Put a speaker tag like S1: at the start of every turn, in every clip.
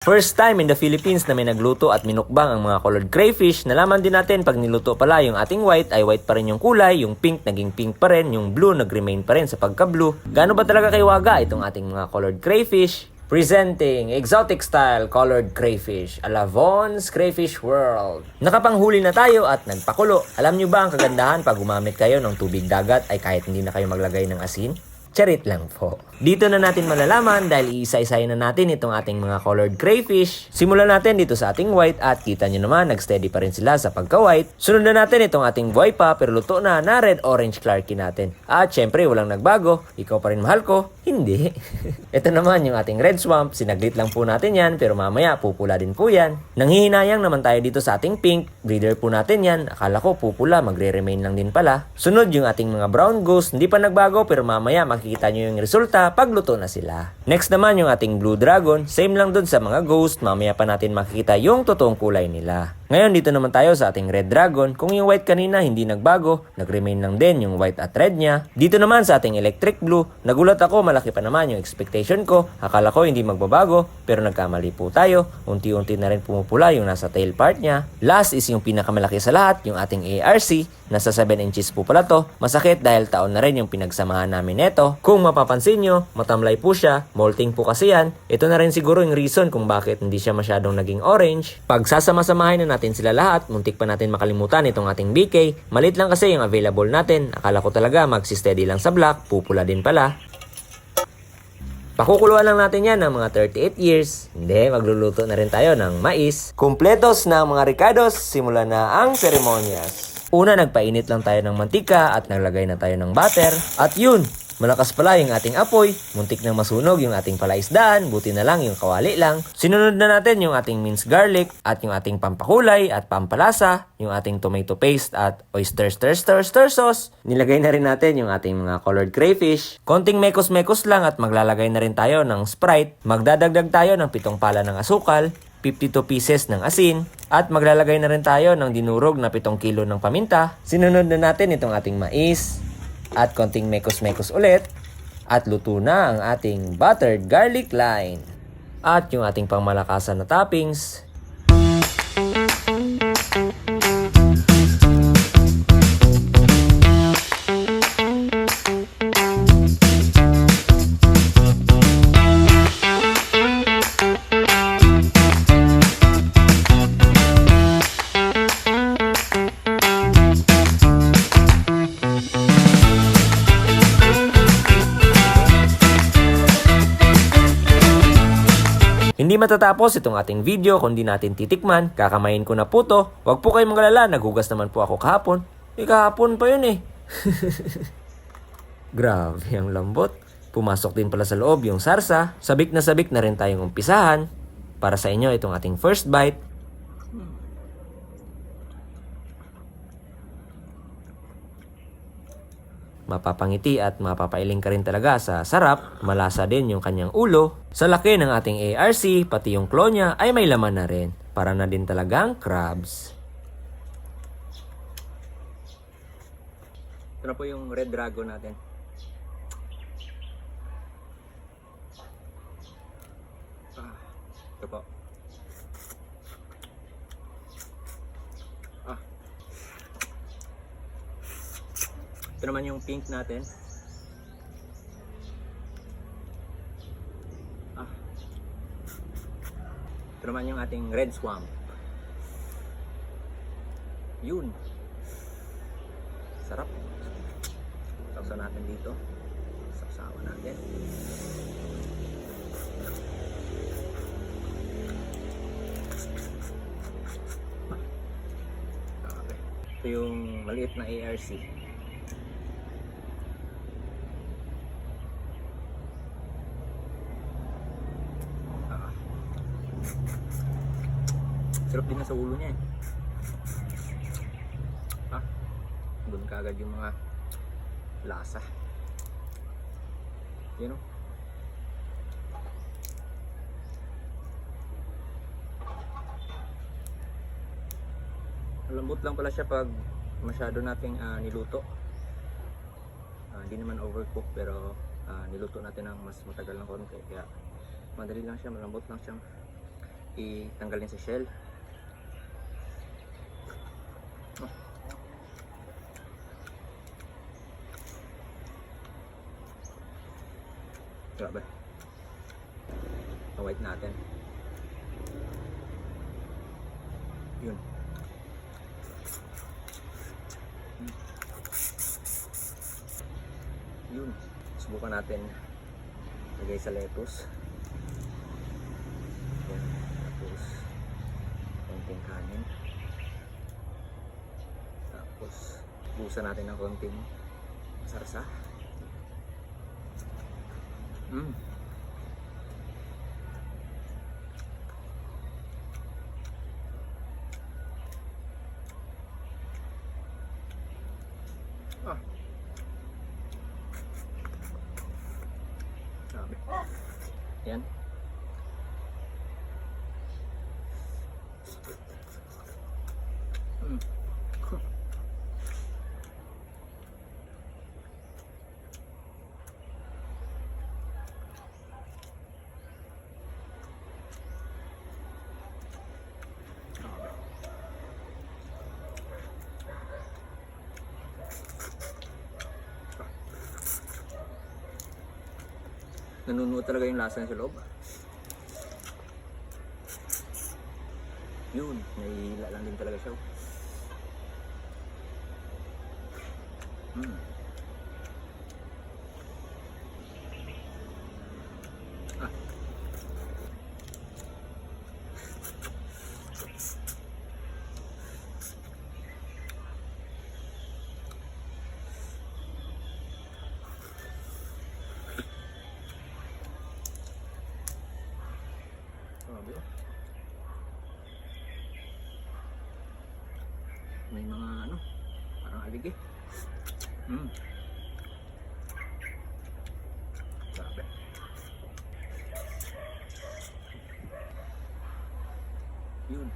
S1: First time in the Philippines na may nagluto at minukbang ang mga colored crayfish. Nalaman din natin pag niluto pala yung ating white ay white pa rin yung kulay, yung pink naging pink pa rin, yung blue nag-remain pa rin sa pagka-blue. Gaano ba talaga kaiwaga itong ating mga colored crayfish? Presenting exotic style colored crayfish a la Vaughn's Crayfish World. Nakapanghuli na tayo at nagpakulo. Alam nyo ba ang kagandahan pag gumamit kayo ng tubig dagat ay kahit hindi na kayo maglagay ng asin? Charit lang po. Dito na natin malalaman dahil iisa-isayin na natin itong ating mga colored crayfish. Simulan natin dito sa ating white at kita nyo naman nag-steady pa rin sila sa pagka-white. Sunod na natin itong ating buhay pa pero luto na red-orange clarky natin. At syempre walang nagbago. Ikaw pa rin mahal ko? Hindi. Ito naman yung ating red swamp. Sinaglit lang po natin yan pero mamaya pupula din po yan. Nanghihinayang naman tayo dito sa ating pink. Breeder po natin yan. Akala ko pupula, magre-remain lang din pala. Sunod yung ating mga brown ghost. Hindi pa nagbago pero mamaya makikita nyo yung resulta pag luto na sila. Next naman yung ating blue dragon, same lang dun sa mga ghost, mamaya pa natin makikita yung totoong kulay nila. Ngayon dito naman tayo sa ating red dragon, kung yung white kanina hindi nagbago, nag-remain lang din yung white at red niya. Dito naman sa ating electric blue, nagulat ako, malaki pa naman yung expectation ko, akala ko hindi magbabago, pero nagkamali po tayo, unti-unti na rin pumupula yung nasa tail part niya. Last is yung pinakamalaki sa lahat, yung ating ARC, nasa 7 inches po pala to, masakit dahil taon na rin yung pinagsamahan namin neto. Kung mapapansin nyo, matamlay po siya, molting po kasi yan. Ito na rin siguro yung reason kung bakit hindi siya masyadong naging orange. Pag sasama-samahin na natin sila lahat, muntik pa natin makalimutan itong ating BK. Malit lang kasi yung available natin. Akala ko talaga magsisteady lang sa black, pupula din pala. Pakukuluan lang natin yan ng mga 38 years. Hindi, magluluto na rin tayo ng mais. Kumpletos na mga Ricardos, simula na ang seremonyas. Una, nagpainit lang tayo ng mantika at naglagay na tayo ng butter. At yun, malakas pala yung ating apoy. Muntik nang masunog yung ating palaisdaan. Buti na lang yung kawali lang. Sinunod na natin yung ating minced garlic at yung ating pampakulay at pampalasa. Yung ating tomato paste at oyster stir sauce. Nilagay na rin natin yung ating mga colored crayfish. Konting mekos-mekos lang at maglalagay na rin tayo ng Sprite. Magdadagdag tayo ng 7 pala ng asukal, 52 pieces ng asin, at maglalagay na rin tayo ng dinurog na 7 kilo ng paminta. Sinunod na natin itong ating mais, at konting mekos-mekos ulit, at luto na ang ating buttered garlic line. At yung ating pangmalakasan na toppings. Hindi matatapos itong ating video kung di natin titikman. Kakamayin ko na po to. Huwag po kayong magalala, naghugas naman po ako kahapon. Kahapon pa yun eh. Grabe ang lambot. Pumasok din pala sa loob yung sarsa. Sabik na rin tayong umpisahan. Para sa inyo itong ating first bite. Mapapangiti at mapapailing ka rin talaga sa sarap. Malasa din yung kanyang ulo. Sa laki ng ating ARC, pati yung claw niya ay may laman na rin. Para na din talagang crabs. Ito na po yung red dragon natin. Ito po. Ito naman yung pink natin. Ito naman yung ating red swamp. Yun. Sarap. Sausaw natin dito. Sausawan natin. Ito yung maliit na ARC. Sarap din na sa ulo niya eh. Doon kaagad yung mga lasa. Yun o. Malambot lang pala siya pag masyado nating niluto. Hindi naman overcook pero niluto natin ng mas matagal ng konti. Kaya madali lang siya, malambot lang siyang itanggalin sa shell. Oh. Grabe. White natin. Yun. Yun. Subukan natin lagay sa lettuce. Yan. Tapos konting kanin. Tapos buhusan natin ng konting sarsa. Grabe. Yan. Nanunuot talaga yung lasa niya sa loob. Yun, nahihila lang din talaga siya. May mga ano, parang aligi. Grabe. Yun.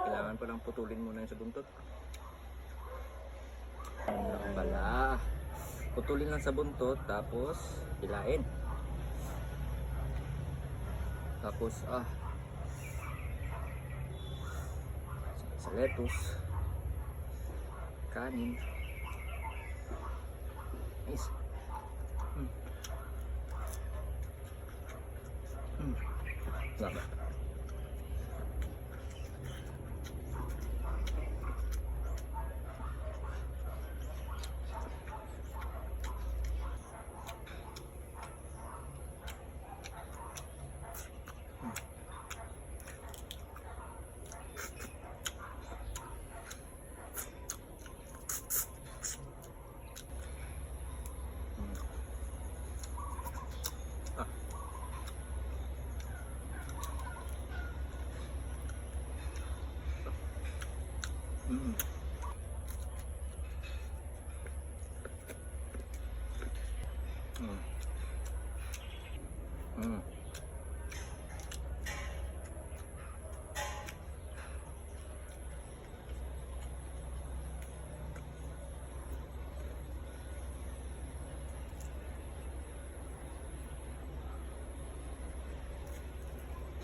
S1: Kailangan palang putulin muna yung sa buntot. Pala. Putulin lang sa buntot, tapos hilain. Tapos sa lettuce, kanin. Nice. Grabe.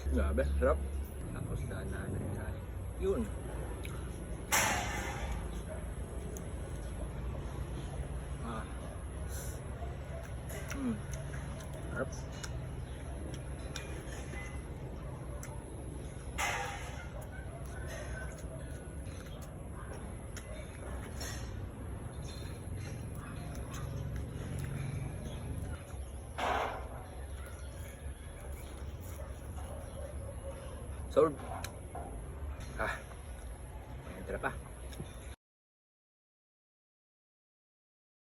S1: Grabe, sarap. Tapos daanan ng kanin. Yun. Sarap. Sold.
S2: Tara pa.